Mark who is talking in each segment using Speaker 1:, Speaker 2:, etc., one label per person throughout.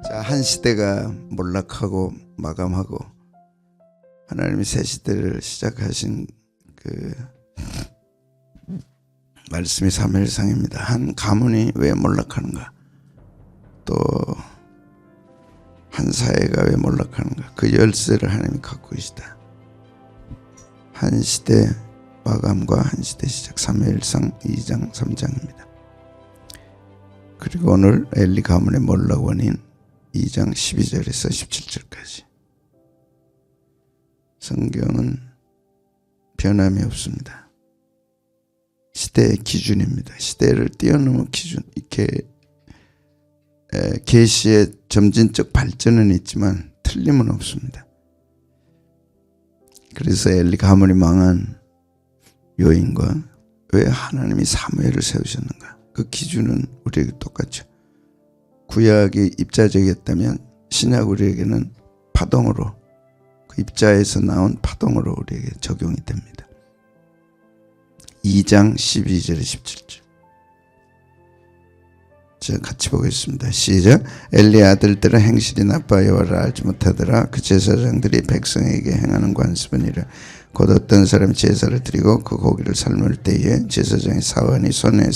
Speaker 1: 자, 한 시대가 몰락하고 마감하고 하나님이 새 시대를 시작하신 그 말씀이 사무엘상입니다. 한 가문이 왜 몰락하는가, 또 한 사회가 왜 몰락하는가, 그 열쇠를 하나님이 갖고 계시다. 한 시대 마감과 한 시대 시작, 사무엘상 2장 3장입니다. 그리고 오늘 엘리 가문의 몰락 원인 2장 12절에서 17절까지. 성경은 변함이 없습니다. 시대의 기준입니다. 시대를 뛰어넘은 기준. 이렇게 계시의 점진적 발전은 있지만 틀림은 없습니다. 그래서 엘리 가문이 망한 요인과 왜 하나님이 사무엘을 세우셨는가, 그 기준은 우리에게 똑같죠. 구약이 입자적이었다면 신약 우리에게는 파동으로, 그 입자에서 나온 파동으로 우리에게 적용이 됩니다. 2장 12절에 17절. 자, 같이 보겠습니다. 시작. 엘리 아들들은 행실이 나빠 여호와를 알지 못하더라. 그 제사장들이 백성에게 행하는 관습은 이래. 곧 어떤 사람이 제사를 드리고 그 고기를 삶을 때에 제사장의 사원이 손에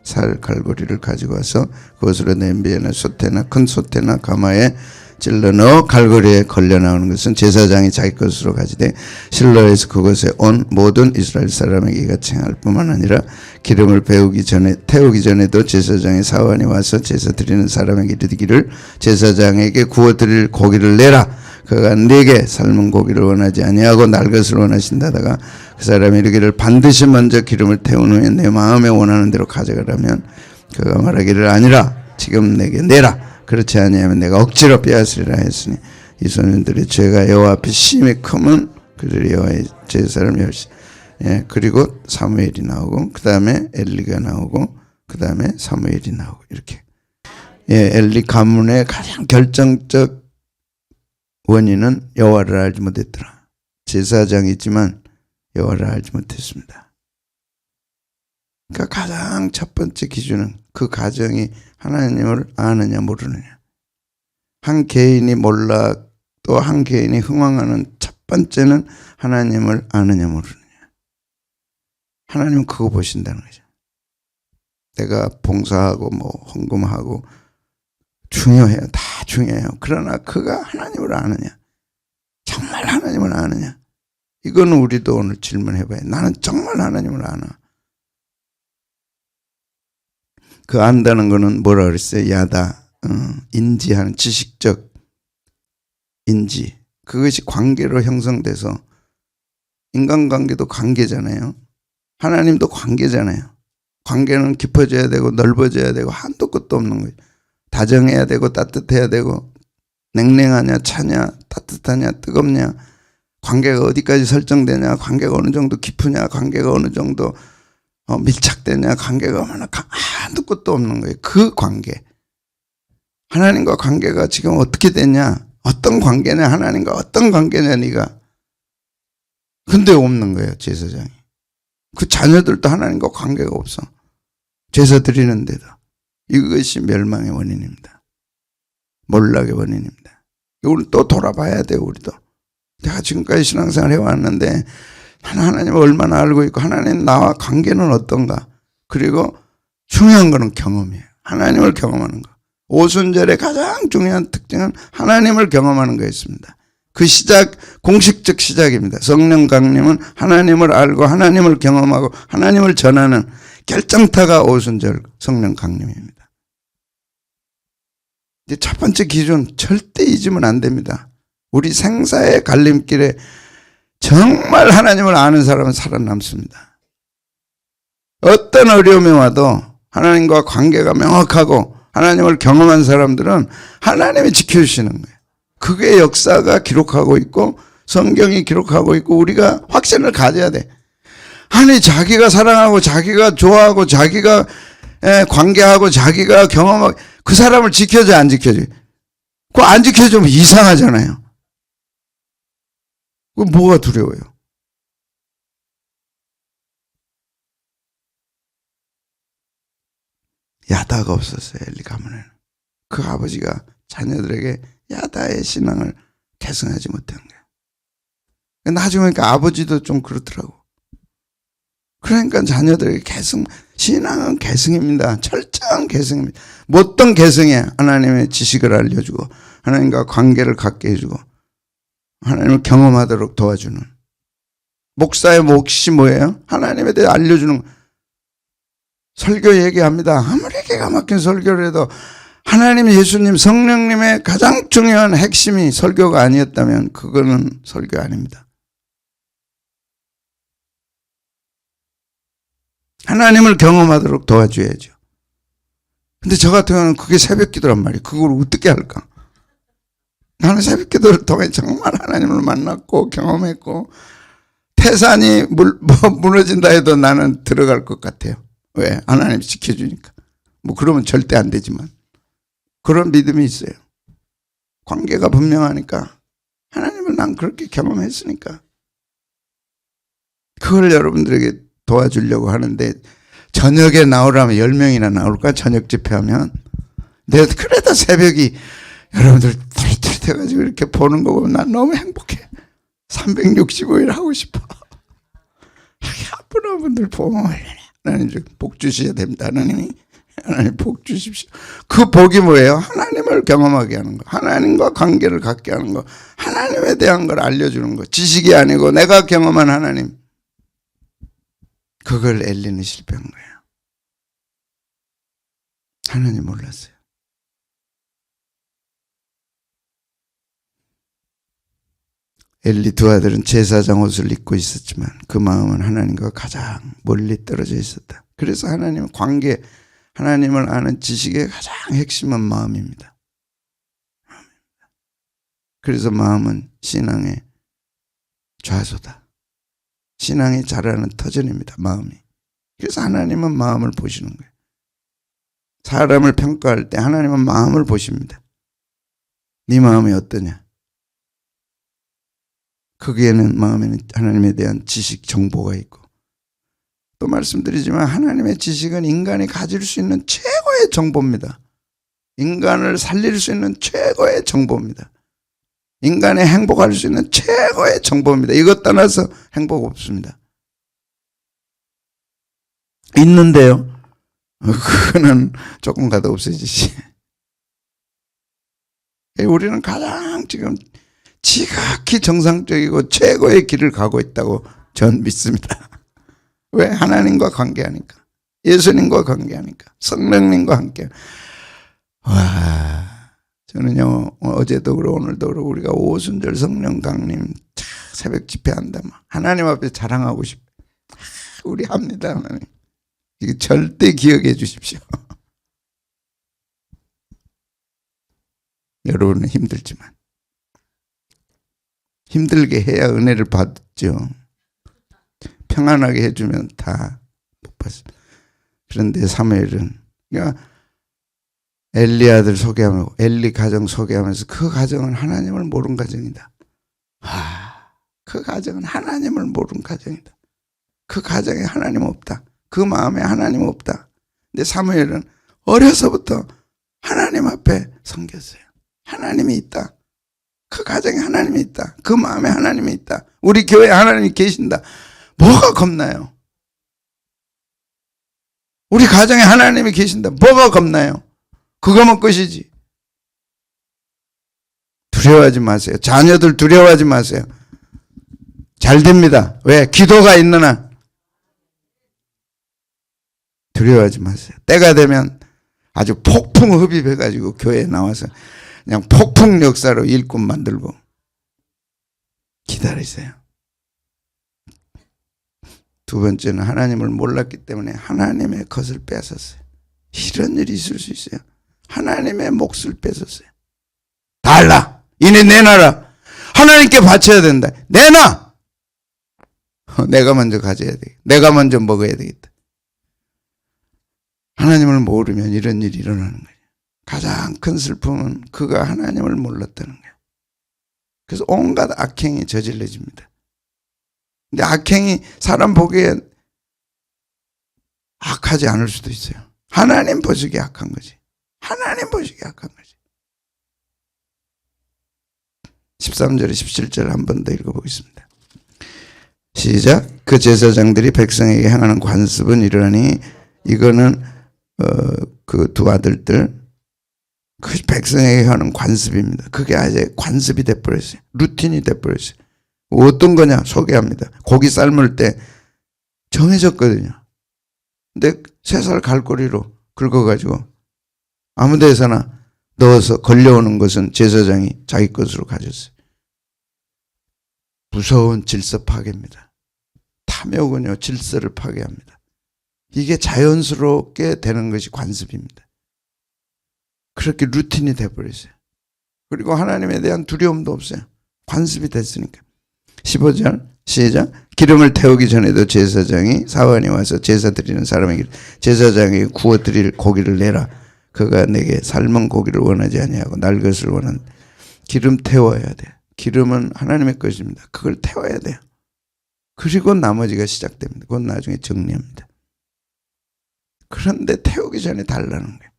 Speaker 1: 살 갈고리를 가지고 와서 그것으로 냄비에나 솥에나 큰 솥에나 가마에 찔러 넣어 갈고리에 걸려 나오는 것은 제사장이 자기 것으로 가지되 실로에서 그것에 온 모든 이스라엘 사람에게 이같이 행할 뿐만 아니라 기름을 태우기 전에도 제사장의 사원이 와서 제사 드리는 사람에게 이르기를 제사장에게 구워 드릴 고기를 내라. 그가 네게 삶은 고기를 원하지 아니하고 날 것을 원하신다다가 그 사람이 이르기를 반드시 먼저 기름을 태운 후에 내 마음에 원하는 대로 가져가라면 그가 말하기를 아니라 지금 내게 내라. 그렇지 아니하면 내가 억지로 빼앗으리라 했으니 이 소년들의 죄가 여호와 앞에 심히 크면 그들이 여호와의 제사를 멸시. 그리고 사무엘이 나오고 그 다음에 엘리가 나오고 그 다음에 사무엘이 나오고 이렇게. 엘리 가문의 가장 결정적 원인은 여호와를 알지 못했더라. 제사장이지만 여호와를 알지 못했습니다. 그러니까 가장 첫 번째 기준은 그 가정이 하나님을 아느냐 모르느냐. 한 개인이 몰락, 또 한 개인이 흥황하는 첫 번째는 하나님을 아느냐 모르느냐. 하나님은 그거 보신다는 거죠. 내가 봉사하고 뭐 헌금하고 중요해요. 다 중요해요. 그러나 그가 하나님을 아느냐, 정말 하나님을 아느냐. 이거는 우리도 오늘 질문해봐요. 나는 정말 하나님을 아나? 그 안다는 거는 뭐라 그랬어요? 야다, 인지하는, 지식적 인지. 그것이 관계로 형성돼서, 인간관계도 관계잖아요. 하나님도 관계잖아요. 관계는 깊어져야 되고 넓어져야 되고 한도 끝도 없는 거예요. 다정해야 되고 따뜻해야 되고, 냉랭하냐 차냐 따뜻하냐 뜨겁냐, 관계가 어디까지 설정되냐, 관계가 어느 정도 깊으냐, 관계가 어느 정도 밀착되냐, 관계가 얼마나 한도 끝도 없는 거예요. 그 관계, 하나님과 관계가 지금 어떻게 되냐, 어떤 관계냐, 하나님과 어떤 관계냐 네가. 근데 없는 거예요. 제사장이. 그 자녀들도 하나님과 관계가 없어. 제사 드리는데도. 이것이 멸망의 원인입니다. 몰락의 원인입니다. 이걸 또 돌아봐야 돼요. 우리도. 내가 지금까지 신앙생활 해왔는데 하나님을 얼마나 알고 있고 하나님 나와 관계는 어떤가. 그리고 중요한 거는 경험이에요. 하나님을 경험하는 거. 오순절의 가장 중요한 특징은 하나님을 경험하는 거였습니다. 그 시작, 공식적 시작입니다. 성령 강림은 하나님을 알고 하나님을 경험하고 하나님을 전하는 결정타가 오순절 성령 강림입니다. 이제 첫 번째 기준, 절대 잊으면 안 됩니다. 우리 생사의 갈림길에 정말 하나님을 아는 사람은 살아남습니다. 어떤 어려움이 와도 하나님과 관계가 명확하고 하나님을 경험한 사람들은 하나님이 지켜주시는 거예요. 그게 역사가 기록하고 있고 성경이 기록하고 있고 우리가 확신을 가져야 돼. 아니 자기가 사랑하고 자기가 좋아하고 자기가 관계하고 자기가 경험하고 그 사람을 지켜줘 안 지켜줘? 그거 안 지켜주면 이상하잖아요. 그거 뭐가 두려워요? 야다가 없었어요. 엘리 가문에는. 그 아버지가 자녀들에게 야다의 신앙을 계승하지 못한 거예요. 나중에 보니까 아버지도 좀 그렇더라고. 그러니까 자녀들에게 신앙은 계승입니다. 철저한 계승입니다. 뭐 어떤 계승이에요? 하나님의 지식을 알려주고 하나님과 관계를 갖게 해주고 하나님을 경험하도록 도와주는. 목사의 몫이 뭐예요? 하나님에 대해 알려주는. 설교 얘기합니다. 아무리 기가 막힌 설교를 해도 하나님, 예수님, 성령님의 가장 중요한 핵심이 설교가 아니었다면 그거는 설교 아닙니다. 하나님을 경험하도록 도와줘야죠. 근데 저 같은 경우는 그게 새벽기도란 말이에요. 그걸 어떻게 할까? 나는 새벽기도를 통해 정말 하나님을 만났고 경험했고 태산이 무너진다 해도 나는 들어갈 것 같아요. 왜? 하나님이 지켜주니까. 뭐 그러면 절대 안 되지만 그런 믿음이 있어요. 관계가 분명하니까 하나님을 난 그렇게 경험했으니까 그걸 여러분들에게 도와주려고 하는데 저녁에 나오라면 10명이나 나올까? 저녁 집회하면. 내가 그래도 새벽이 여러분들 털털해가지고 이렇게 보는 거 보면 난 너무 행복해. 365일 하고 싶어. 아픈 분들 보면 하나님 복 주셔야 됩니다. 하나님 복 주십시오. 그 복이 뭐예요? 하나님을 경험하게 하는 거, 하나님과 관계를 갖게 하는 거, 하나님에 대한 걸 알려주는 거. 지식이 아니고 내가 경험한 하나님. 그걸 엘리는 실패한 거예요. 하나님 몰랐어요. 엘리 두 아들은 제사장 옷을 입고 있었지만 그 마음은 하나님과 가장 멀리 떨어져 있었다. 그래서 하나님은 관계, 하나님을 아는 지식의 가장 핵심은 마음입니다. 그래서 마음은 신앙의 좌소다. 신앙이 자라는 터전입니다. 마음이. 그래서 하나님은 마음을 보시는 거예요. 사람을 평가할 때 하나님은 마음을 보십니다. 네 마음이 어떠냐? 거기에는 마음에는 하나님에 대한 지식 정보가 있고 또 말씀드리지만 하나님의 지식은 인간이 가질 수 있는 최고의 정보입니다. 인간을 살릴 수 있는 최고의 정보입니다. 인간이 행복할 수 있는 최고의 정보입니다. 이것 떠나서 행복 없습니다. 있는데요. 그거는 조금 가도 없어지지. 우리는 가장 지금 지극히 정상적이고 최고의 길을 가고 있다고 전 믿습니다. 왜? 하나님과 관계하니까. 예수님과 관계하니까. 성령님과 함께. 와, 저는요, 어제도 그러고 오늘도 그러고 우리가 오순절 성령 강림 새벽 집회한다. 하나님 앞에 자랑하고 싶어요. 우리 합니다, 하나님. 이거 절대 기억해 주십시오. 여러분은 힘들지만. 힘들게 해야 은혜를 받죠. 평안하게 해주면 다 못 받습니다. 그런데 사무엘은 그러니까 엘리 아들 소개하고 엘리 가정 소개하면서 그 가정은 하나님을 모르는 가정이다. 그 가정은 하나님을 모르는 가정이다. 그 가정에 하나님 없다. 그 마음에 하나님 없다. 근데 사무엘은 어려서부터 하나님 앞에 섬겼어요. 하나님이 있다. 그 가정에 하나님이 있다. 그 마음에 하나님이 있다. 우리 교회에 하나님이 계신다. 뭐가 겁나요? 우리 가정에 하나님이 계신다. 뭐가 겁나요? 그거면 끝이지. 두려워하지 마세요. 자녀들 두려워하지 마세요. 잘 됩니다. 왜? 기도가 있는 한. 두려워하지 마세요. 때가 되면 아주 폭풍 흡입해가지고 교회에 나와서 그냥 폭풍 역사로 일꾼 만들고 기다리세요. 두 번째는 하나님을 몰랐기 때문에 하나님의 것을 뺏었어요. 이런 일이 있을 수 있어요. 하나님의 몫을 뺏었어요. 달라. 이내 내놔라. 하나님께 바쳐야 된다. 내놔. 내가 먼저 가져야 돼. 내가 먼저 먹어야 되겠다. 하나님을 모르면 이런 일이 일어나는 거예요. 가장 큰 슬픔은 그가 하나님을 몰랐다는 거예요. 그래서 온갖 악행이 저질러집니다. 근데 악행이 사람 보기에 악하지 않을 수도 있어요. 하나님 보시기에 악한 거지. 하나님 보시기에 악한 거지. 13절 17절 한 번 더 읽어보겠습니다. 시작. 그 제사장들이 백성에게 행하는 관습은 이러하니 이거는 그 두 아들들 그 백성에게 하는 관습입니다. 그게 아예 관습이 돼버렸어요. 루틴이 돼버렸어요. 어떤 거냐 소개합니다. 고기 삶을 때 정해졌거든요. 근데 쇠살 갈고리로 긁어가지고 아무 데서나 넣어서 걸려오는 것은 제사장이 자기 것으로 가졌어요. 무서운 질서 파괴입니다. 탐욕은요 질서를 파괴합니다. 이게 자연스럽게 되는 것이 관습입니다. 그렇게 루틴이 돼버렸어요. 그리고 하나님에 대한 두려움도 없어요. 관습이 됐으니까. 15절 시작. 기름을 태우기 전에도 제사장이 사원이 와서 제사 드리는 사람에게 제사장이 구워 드릴 고기를 내라. 그가 내게 삶은 고기를 원하지 아니하고 날 것을 원한. 기름 태워야 돼. 기름은 하나님의 것입니다. 그걸 태워야 돼요. 그리고 나머지가 시작됩니다. 그건 나중에 정리합니다. 그런데 태우기 전에 달라는 거예요.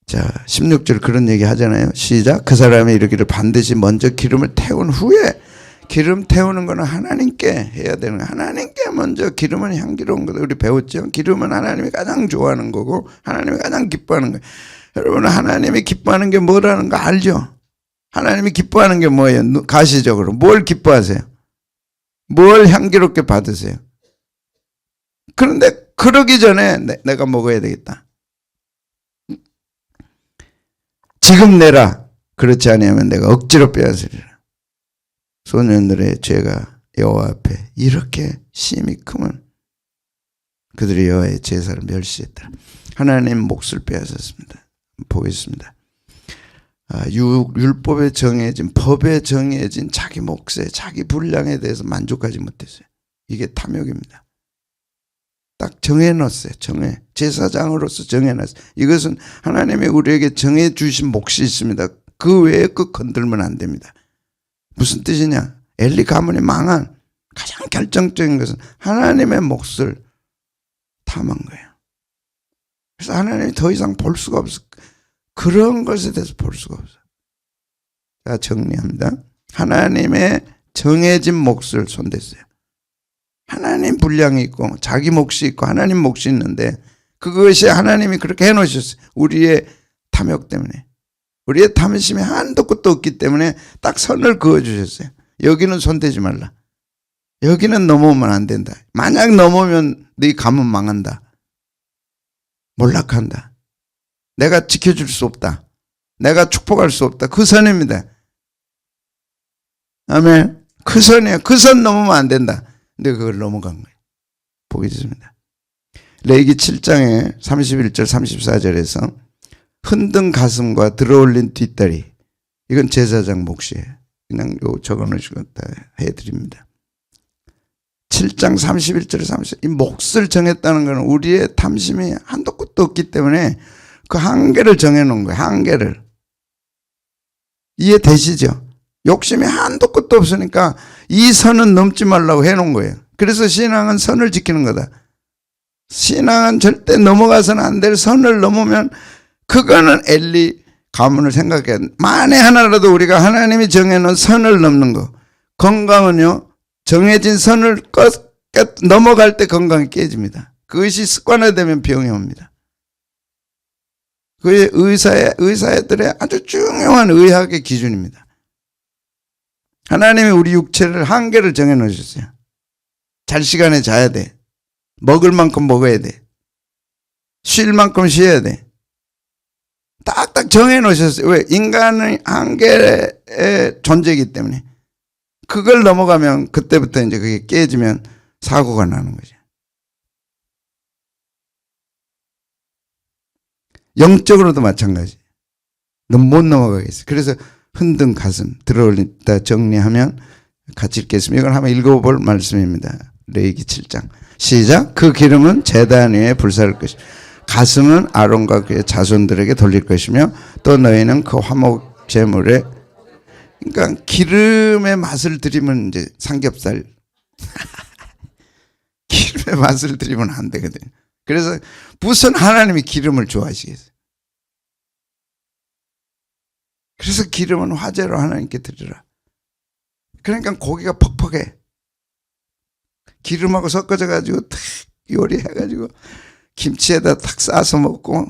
Speaker 1: 자, 16절 그런 얘기 하잖아요. 시작. 그 사람이 이르기를 반드시 먼저 기름을 태운 후에, 기름 태우는 거는 하나님께 해야 되는 거예요. 하나님께 먼저. 기름은 향기로운 거다. 우리 배웠죠? 기름은 하나님이 가장 좋아하는 거고 하나님이 가장 기뻐하는 거예요. 여러분 하나님이 기뻐하는 게 뭐라는 거 알죠? 하나님이 기뻐하는 게 뭐예요? 가시적으로 뭘 기뻐하세요? 뭘 향기롭게 받으세요? 그런데 그러기 전에 내가 먹어야 되겠다. 지금 내라. 그렇지 아니하면 내가 억지로 빼앗으리라. 소년들의 죄가 여호와 앞에 이렇게 심히 크면 그들이 여호와의 제사를 멸시했더라. 하나님 몫을 빼앗았습니다. 보겠습니다. 율법에 정해진, 법에 정해진 자기 몫에, 자기 분량에 대해서 만족하지 못했어요. 이게 탐욕입니다. 딱 정해놨어요. 제사장으로서 정해놨어요. 이것은 하나님이 우리에게 정해주신 몫이 있습니다. 그 외에 그 건들면 안 됩니다. 무슨 뜻이냐? 엘리 가문이 망한 가장 결정적인 것은 하나님의 몫을 탐한 거예요. 그래서 하나님이 더 이상 볼 수가 없어. 그런 것에 대해서 볼 수가 없어요. 자, 정리합니다. 하나님의 정해진 몫을 손댔어요. 하나님 분량이 있고 자기 몫이 있고 하나님 몫이 있는데 그것이 하나님이 그렇게 해놓으셨어요. 우리의 탐욕 때문에. 우리의 탐심이 한도 끝도 없기 때문에 딱 선을 그어주셨어요. 여기는 손대지 말라. 여기는 넘어오면 안 된다. 만약 넘어오면 네 가문 망한다. 몰락한다. 내가 지켜줄 수 없다. 내가 축복할 수 없다. 그 선입니다. 아멘. 그 선이에요. 그 선 넘으면 안 된다. 근데 그걸 넘어간 거예요. 보겠습니다. 레위기 7장에 31절 34절에서 흔든 가슴과 들어올린 뒷다리, 이건 제사장 몫이에요. 그냥 요 적어놓으시고 다 해드립니다. 7장 31절 30절 이 몫을 정했다는 것은 우리의 탐심이 한도 끝도 없기 때문에 그 한계를 정해놓은 거예요. 한계를. 이해되시죠? 욕심이 한도 끝도 없으니까 이 선은 넘지 말라고 해놓은 거예요. 그래서 신앙은 선을 지키는 거다. 신앙은 절대 넘어가서는 안 될 선을 넘으면 그거는 엘리 가문을 생각해야 돼. 만에 하나라도 우리가 하나님이 정해놓은 선을 넘는 거. 건강은요, 정해진 선을 넘어갈 때 건강이 깨집니다. 그것이 습관화되면 병이 옵니다. 그게 의사들의 아주 중요한 의학의 기준입니다. 하나님이 우리 육체를 한계를 정해 놓으셨어요. 잘 시간에 자야 돼. 먹을 만큼 먹어야 돼. 쉴 만큼 쉬어야 돼. 딱딱 정해 놓으셨어요. 왜? 인간은 한계의 존재이기 때문에. 그걸 넘어가면 그때부터 이제 그게 깨지면 사고가 나는 거죠. 영적으로도 마찬가지. 넌 못 넘어가겠어. 그래서 흔든 가슴 들어올린다 정리하면 같이 읽겠습니다. 이걸 한번 읽어볼 말씀입니다. 레위기 7장 시작. 그 기름은 제단 위에 불사를 것이며 가슴은 아론과 그의 자손들에게 돌릴 것이며 또 너희는 그 화목 제물에, 그러니까 기름의 맛을 들이면 이제 삼겹살 기름의 맛을 들이면 안 되거든요. 그래서 무슨 하나님이 기름을 좋아하시겠어요? 그래서 기름은 화제로 하나님께 드리라. 그러니까 고기가 퍽퍽해. 기름하고 섞어져 가지고 탁 요리해가지고 김치에다 탁 싸서 먹고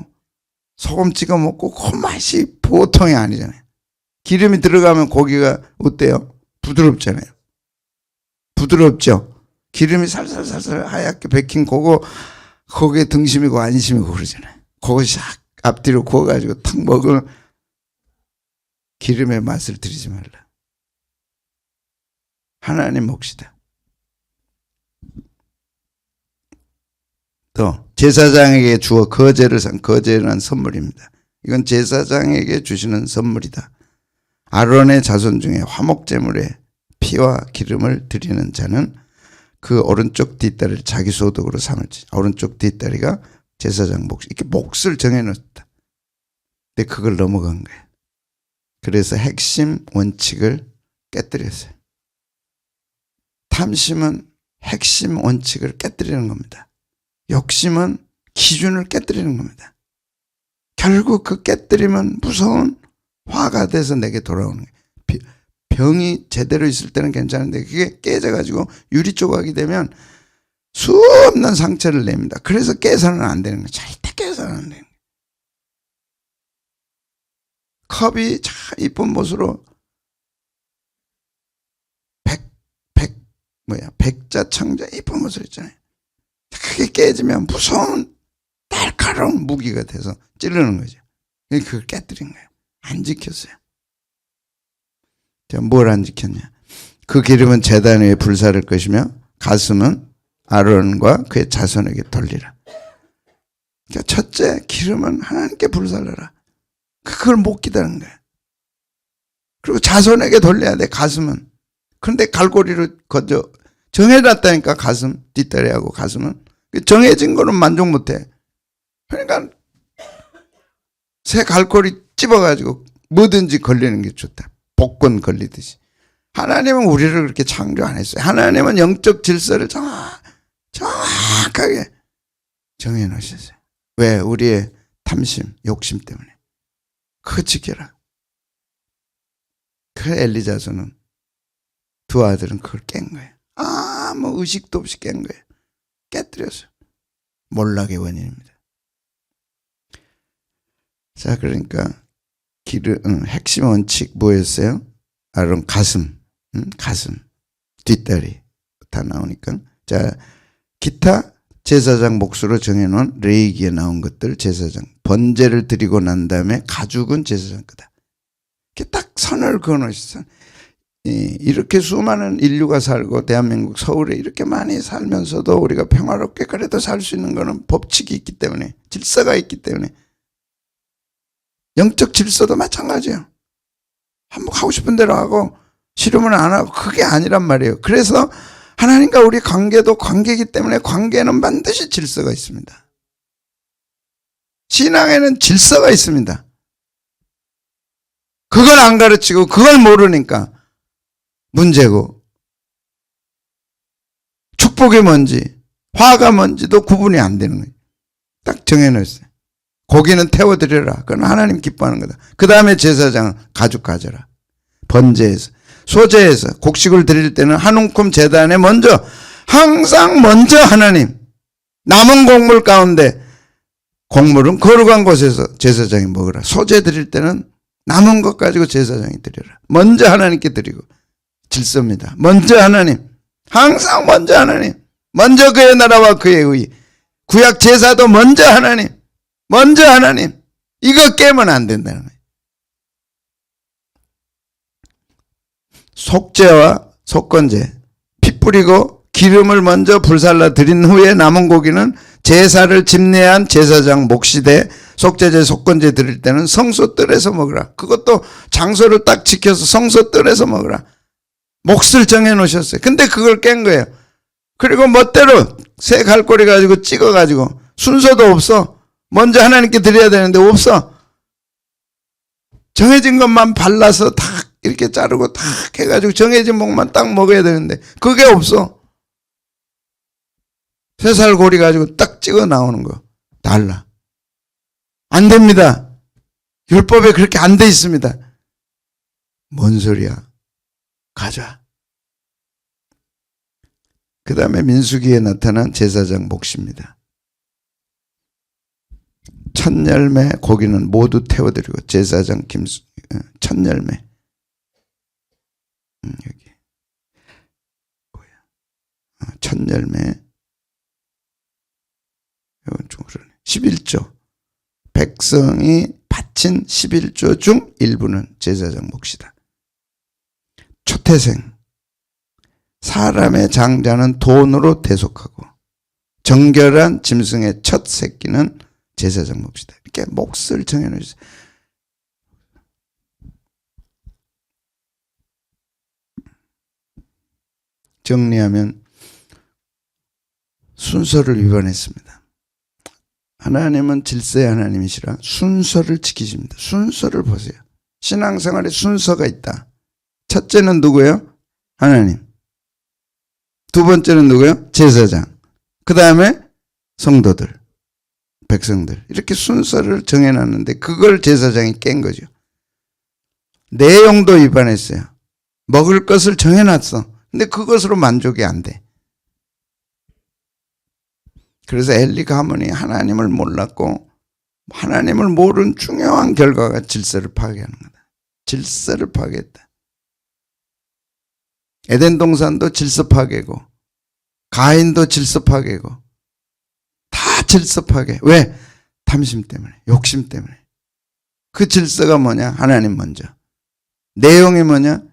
Speaker 1: 소금 찍어 먹고 그 맛이 보통이 아니잖아요. 기름이 들어가면 고기가 어때요? 부드럽잖아요. 부드럽죠. 기름이 살살살살 하얗게 bek힌 거기에 등심이고 안심이고 그러잖아요. 그거 샥 앞뒤로 구워가지고 탁 먹을 기름의 맛을 들이지 말라. 하나님 몫이다. 또 제사장에게 주어 거제를 산, 거제는 선물입니다. 이건 제사장에게 주시는 선물이다. 아론의 자손 중에 화목제물에 피와 기름을 드리는 자는 그 오른쪽 뒷다리를 자기 소득으로 삼을지. 오른쪽 뒷다리가 제사장 몫. 이렇게 몫을 정해놓았다. 근데 그걸 넘어간 거예요. 그래서 핵심 원칙을 깨뜨렸어요. 탐심은 핵심 원칙을 깨뜨리는 겁니다. 욕심은 기준을 깨뜨리는 겁니다. 결국 그 깨뜨리면 무서운 화가 돼서 내게 돌아오는 거예요. 병이 제대로 있을 때는 괜찮은데 그게 깨져가지고 유리 조각이 되면 수없는 상처를 냅니다. 그래서 깨서는 안 되는 거예요. 절대 깨서는 안 되는 거예요. 컵이 참 이쁜 못으로 백자 청자 이쁜 못으로 있잖아요. 그게 깨지면 무서운 날카로운 무기가 돼서 찌르는 거죠. 그걸 깨뜨린 거예요. 안 지켰어요. 뭘 안 지켰냐? 그 기름은 제단 위에 불사를 것이며 가슴은 아론과 그의 자손에게 돌리라. 그러니까 첫째, 기름은 하나님께 불살라라. 그걸 못 기다린 거예요. 그리고 자손에게 돌려야 돼. 가슴은. 그런데 갈고리를 거저 정해놨다니까. 가슴 뒷다리하고 가슴은 정해진 거는 만족 못해. 그러니까 새 갈고리 찝어가지고 뭐든지 걸리는 게 좋다. 복권 걸리듯이. 하나님은 우리를 그렇게 창조 안 했어요. 하나님은 영적 질서를 정확하게 정해 놓으셨어요. 왜? 우리의 탐심, 욕심 때문에. 그거 지켜라. 그 엘리자손은 두 아들은 그걸 깬 거예요. 아무 의식도 없이 깬 거예요. 깨뜨렸어요. 몰락의 원인입니다. 자, 그러니까 핵심 원칙 뭐였어요? 아론 가슴, 가슴, 뒷다리 다 나오니까. 자, 기타 제사장 몫으로 정해놓은 레위기에 나온 것들 제사장 번제를 드리고 난 다음에 가죽은 제사장 거다. 이렇게 딱 선을 그어놓으셨어요. 이렇게 수많은 인류가 살고 대한민국 서울에 이렇게 많이 살면서도 우리가 평화롭게 그래도 살 수 있는 거는 법칙이 있기 때문에, 질서가 있기 때문에. 영적 질서도 마찬가지예요. 한번 하고 싶은 대로 하고 싫으면 안 하고 그게 아니란 말이에요. 그래서 하나님과 우리 관계도 관계이기 때문에 관계는 반드시 질서가 있습니다. 신앙에는 질서가 있습니다. 그걸 안 가르치고 그걸 모르니까 문제고, 축복이 뭔지 화가 뭔지도 구분이 안 되는 거예요. 딱 정해놓았어요. 고기는 태워드려라. 그건 하나님 기뻐하는 거다. 그 다음에 제사장은 가죽 가져라. 번제에서, 소제에서 곡식을 드릴 때는 한 움큼 제단에 항상 먼저 하나님, 남은 곡물 가운데 곡물은 거룩한 곳에서 제사장이 먹으라. 소제 드릴 때는 남은 것 가지고 제사장이 드려라. 먼저 하나님께 드리고. 질서입니다. 먼저 하나님, 항상 먼저 하나님, 먼저 그의 나라와 그의 의. 구약 제사도 먼저 하나님, 먼저 하나님. 이거 깨면 안 된다는 거예요. 속죄와 속건제, 피 뿌리고 기름을 먼저 불살라 드린 후에 남은 고기는 제사를 집례한 제사장 몫이 돼. 속죄제 속건제 드릴 때는 성소 뜰에서 먹으라. 그것도 장소를 딱 지켜서 성소 뜰에서 먹으라. 몫을 정해 놓으셨어요. 근데 그걸 깬 거예요. 그리고 멋대로 새 갈고리 가지고 찍어가지고 순서도 없어. 먼저 하나님께 드려야 되는데 없어. 정해진 것만 발라서 탁 이렇게 자르고 탁 해가지고 정해진 목만 딱 먹어야 되는데 그게 없어. 쇠살고리 가지고 딱 찍어 나오는 거 달라. 안 됩니다. 율법에 그렇게 안 돼 있습니다. 뭔 소리야? 가자. 그 다음에 민수기에 나타난 제사장 몫입니다. 첫 열매 고기는 모두 태워드리고 제사장 첫 열매 여기 뭐야? 첫 열매 이건 좀 그러네. 11조 백성이 바친 11조 중 일부는 제사장 몫이다. 초태생 사람의 장자는 돈으로 대속하고 정결한 짐승의 첫 새끼는 제사장 몫이다. 이렇게 몫을 정해놓으세요. 정리하면 순서를 위반했습니다. 하나님은 질서의 하나님이시라 순서를 지키십니다. 순서를 보세요. 신앙생활에 순서가 있다. 첫째는 누구예요? 하나님. 두 번째는 누구예요? 제사장. 그 다음에 성도들, 백성들. 이렇게 순서를 정해놨는데 그걸 제사장이 깬 거죠. 내용도 위반했어요. 먹을 것을 정해놨어. 근데 그것으로 만족이 안 돼. 그래서 엘리 가문이 하나님을 몰랐고 하나님을 모르는 중요한 결과가 질서를 파괴하는 거다. 질서를 파괴했다. 에덴 동산도 질서 파괴고 가인도 질서 파괴고 다 질서 파괴. 왜? 탐심 때문에, 욕심 때문에. 그 질서가 뭐냐? 하나님 먼저. 내용이 뭐냐?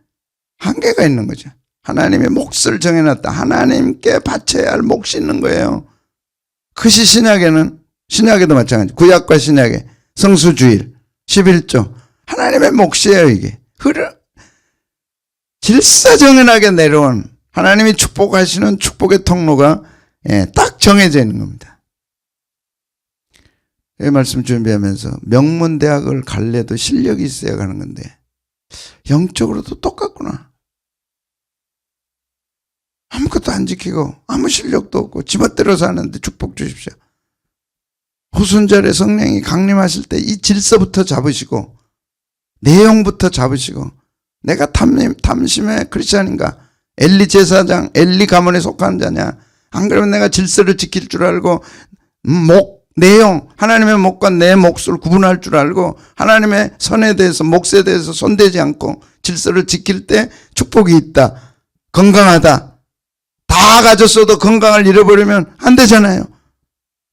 Speaker 1: 한계가 있는 거죠. 하나님의 몫을 정해놨다. 하나님께 바쳐야 할 몫이 있는 거예요. 그것이 신약에도 마찬가지. 구약과 신약에 성수주일 11조 하나님의 몫이에요. 이게 질서정연하게 내려온 하나님이 축복하시는 축복의 통로가 딱 정해져 있는 겁니다. 이 말씀 준비하면서 명문대학을 갈래도 실력이 있어야 가는 건데 영적으로도 똑같구나. 아무것도 안 지키고 아무 실력도 없고 지멋대로 사는데 축복 주십시오. 후순절에 성령이 강림하실 때 이 질서부터 잡으시고 내용부터 잡으시고 내가 탐심의 크리스찬인가? 엘리 제사장, 엘리 가문에 속한 자냐? 안 그러면 내가 질서를 지킬 줄 알고 내용, 하나님의 몫과 내 몫을 구분할 줄 알고 하나님의 선에 대해서 몫에 대해서 손대지 않고 질서를 지킬 때 축복이 있다. 건강하다. 다 가졌어도 건강을 잃어버리면 안 되잖아요.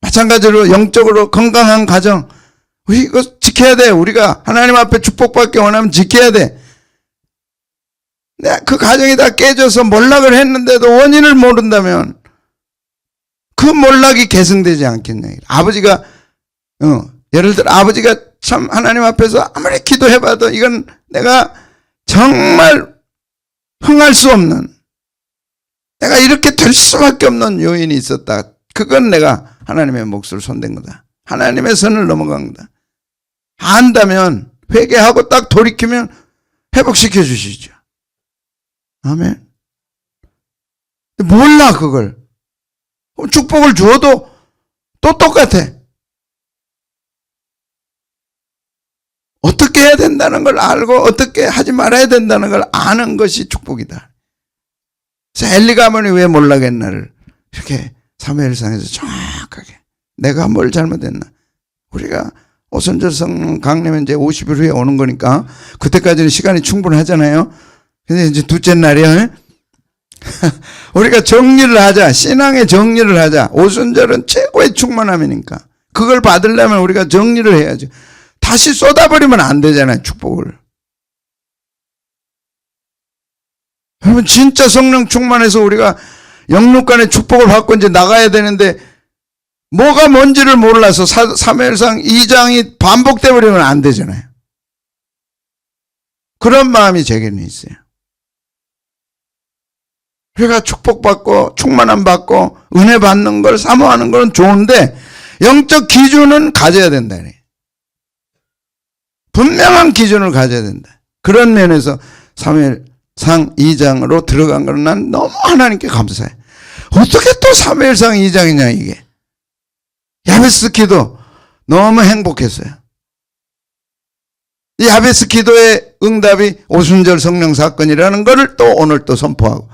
Speaker 1: 마찬가지로 영적으로 건강한 가정 우리 이거 지켜야 돼. 우리가 하나님 앞에 축복받기 원하면 지켜야 돼. 그 가정이 다 깨져서 몰락을 했는데도 원인을 모른다면 그 몰락이 계승되지 않겠냐. 아버지가 예를 들어 아버지가 참 하나님 앞에서 아무리 기도해봐도 이건 내가 정말 흥할 수 없는 내가 이렇게 될 수밖에 없는 요인이 있었다. 그건 내가 하나님의 몫을 손댄 거다. 하나님의 선을 넘어간 거다. 안다면 회개하고 딱 돌이키면 회복시켜 주시죠. 아멘. 몰라 그걸. 축복을 주어도 또 똑같아. 어떻게 해야 된다는 걸 알고 어떻게 하지 말아야 된다는 걸 아는 것이 축복이다. 그래서 엘리 가문이 왜 몰락했나를 이렇게 사무엘상에서 정확하게 내가 뭘 잘못했나. 우리가 오순절 성령 강림은 이제 50일 후에 오는 거니까 그때까지는 시간이 충분하잖아요. 근데 이제 둘째 날이야. 우리가 정리를 하자. 신앙의 정리를 하자. 오순절은 최고의 충만함이니까 그걸 받으려면 우리가 정리를 해야죠. 다시 쏟아버리면 안 되잖아요. 축복을. 여러분 진짜 성령 충만해서 우리가 영육간의 축복을 받고 이제 나가야 되는데 뭐가 뭔지를 몰라서 사무엘상 2장이 반복돼 버리면 안 되잖아요. 그런 마음이 제게는 있어요. 우리가 축복받고 충만함 받고 은혜 받는 걸 사모하는 건 좋은데 영적 기준은 가져야 된다. 분명한 기준을 가져야 된다. 그런 면에서 사무엘상 2장으로 들어간 건 난 너무 하나님께 감사해. 어떻게 또 사무엘상 2장이냐 이게. 야베스 기도 너무 행복했어요. 이 야베스 기도의 응답이 오순절 성령 사건이라는 것을 또 오늘 또 선포하고,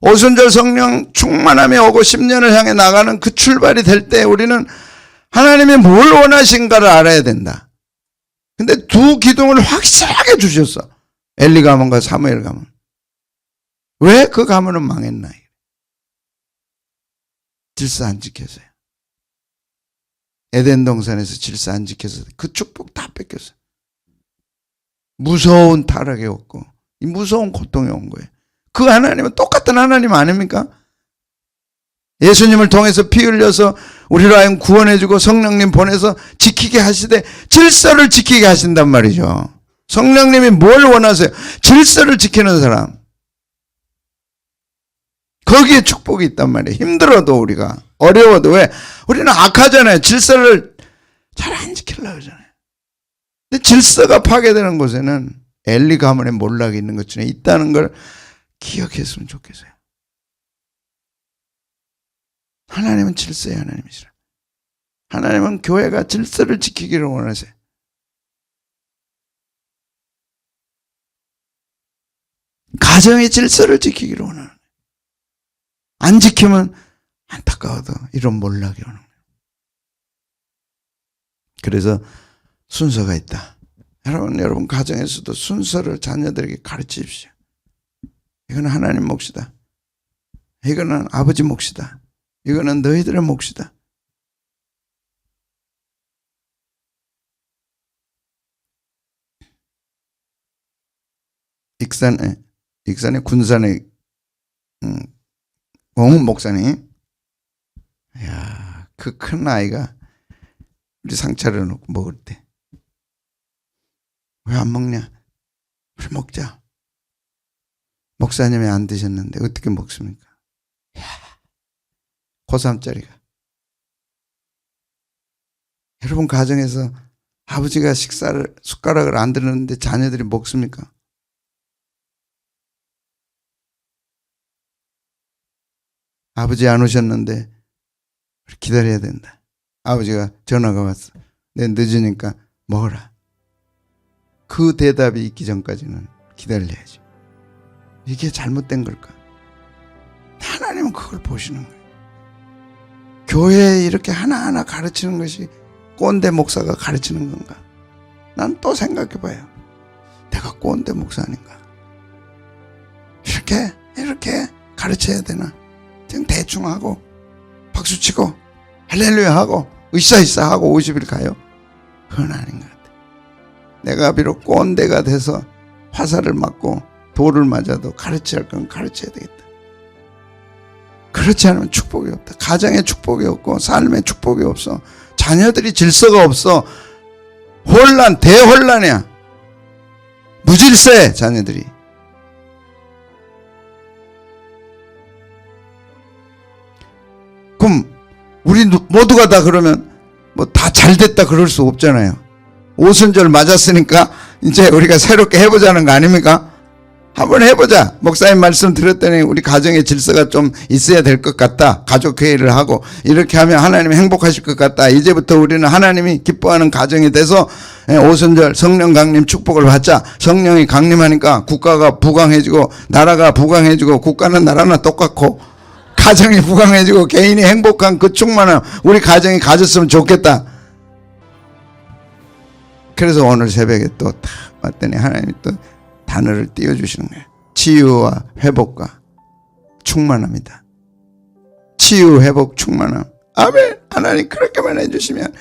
Speaker 1: 오순절 성령 충만함이 오고 10년을 향해 나가는 그 출발이 될 때 우리는 하나님이 뭘 원하신가를 알아야 된다. 근데 두 기둥을 확실하게 주셨어. 엘리 가문과 사무엘 가문. 왜 그 가문은 망했나? 질서 안 지켜서요. 에덴 동산에서 질서 안 지켜서 그 축복 다 뺏겼어요. 무서운 타락이 왔고 이 무서운 고통이 온 거예요. 그 하나님은 똑같은 하나님 아닙니까? 예수님을 통해서 피 흘려서 우리로 하여금 구원해주고 성령님 보내서 지키게 하시되 질서를 지키게 하신단 말이죠. 성령님이 뭘 원하세요? 질서를 지키는 사람. 거기에 축복이 있단 말이에요. 힘들어도 우리가, 어려워도. 왜? 우리는 악하잖아요. 질서를 잘 안 지키려고 하잖아요. 근데 질서가 파괴되는 곳에는 엘리 가문의 몰락이 있는 것처럼 있다는 걸 기억했으면 좋겠어요. 하나님은 질서의 하나님이시라. 하나님은 교회가 질서를 지키기를 원하세요. 가정의 질서를 지키기를 원하는 거예요. 안 지키면 안타까워도 이런 몰락이 오는 거예요. 그래서 순서가 있다. 여러분 가정에서도 순서를 자녀들에게 가르치십시오. 이거는 하나님 몫이다. 이거는 아버지 몫이다. 이거는 너희들의 몫이다. 익산의 군산의 공훈 목사님, 그 큰 아이가 우리 상차려 놓고 먹을 때 왜 안 먹냐? 우리 먹자. 목사님이 안 드셨는데 어떻게 먹습니까? 고3짜리가. 여러분 가정에서 아버지가 숟가락을 안 들었는데 자녀들이 먹습니까? 아버지 안 오셨는데 기다려야 된다. 아버지가 전화가 왔어. 내가 늦으니까 먹어라. 그 대답이 있기 전까지는 기다려야지. 이게 잘못된 걸까? 하나님은 그걸 보시는 거예요. 교회에 이렇게 하나하나 가르치는 것이 꼰대 목사가 가르치는 건가? 난 또 생각해 봐요. 내가 꼰대 목사 아닌가? 이렇게 가르쳐야 되나? 그냥 대충 하고 박수치고 할렐루야 하고 으쌰으쌰 하고 50일 가요? 그건 아닌 것 같아. 내가 비록 꼰대가 돼서 화살을 맞고 돌을 맞아도 가르쳐야 할 건 가르쳐야 되겠다. 그렇지 않으면 축복이 없다. 가정에 축복이 없고 삶에 축복이 없어. 자녀들이 질서가 없어. 혼란, 대혼란이야. 무질서해 자녀들이. 그럼 우리 모두가 다 그러면 뭐 다 잘됐다 그럴 수 없잖아요. 오순절 맞았으니까 이제 우리가 새롭게 해보자는 거 아닙니까? 한번 해보자. 목사님 말씀 들었더니 우리 가정의 질서가 좀 있어야 될 것 같다. 가족회의를 하고 이렇게 하면 하나님이 행복하실 것 같다. 이제부터 우리는 하나님이 기뻐하는 가정이 돼서 오순절 성령 강림 축복을 받자. 성령이 강림하니까 국가가 부강해지고 나라가 부강해지고, 국가는 나라나 똑같고 가정이 부강해지고 개인이 행복한 그 충만함 우리 가정이 가졌으면 좋겠다. 그래서 오늘 새벽에 또 딱 왔더니 하나님이 또 단어를 띄워주시는 거예요. 치유와 회복과 충만합니다. 치유, 회복, 충만함. 아멘. 하나님 그렇게만 해주시면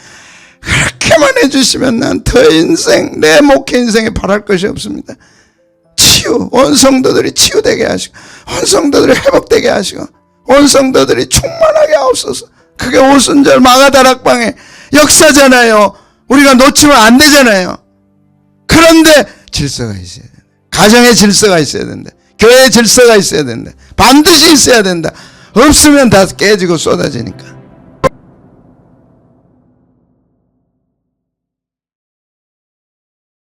Speaker 1: 난 더 인생, 내 목회 인생에 바랄 것이 없습니다. 치유, 온 성도들이 치유되게 하시고, 온 성도들이 회복되게 하시고, 온 성도들이 충만하게 하옵소서. 그게 오순절 마가다락방의 역사잖아요. 우리가 놓치면 안 되잖아요. 그런데 질서가 있어야 된다. 가정에 질서가 있어야 된다. 교회에 질서가 있어야 된다. 반드시 있어야 된다. 없으면 다 깨지고 쏟아지니까.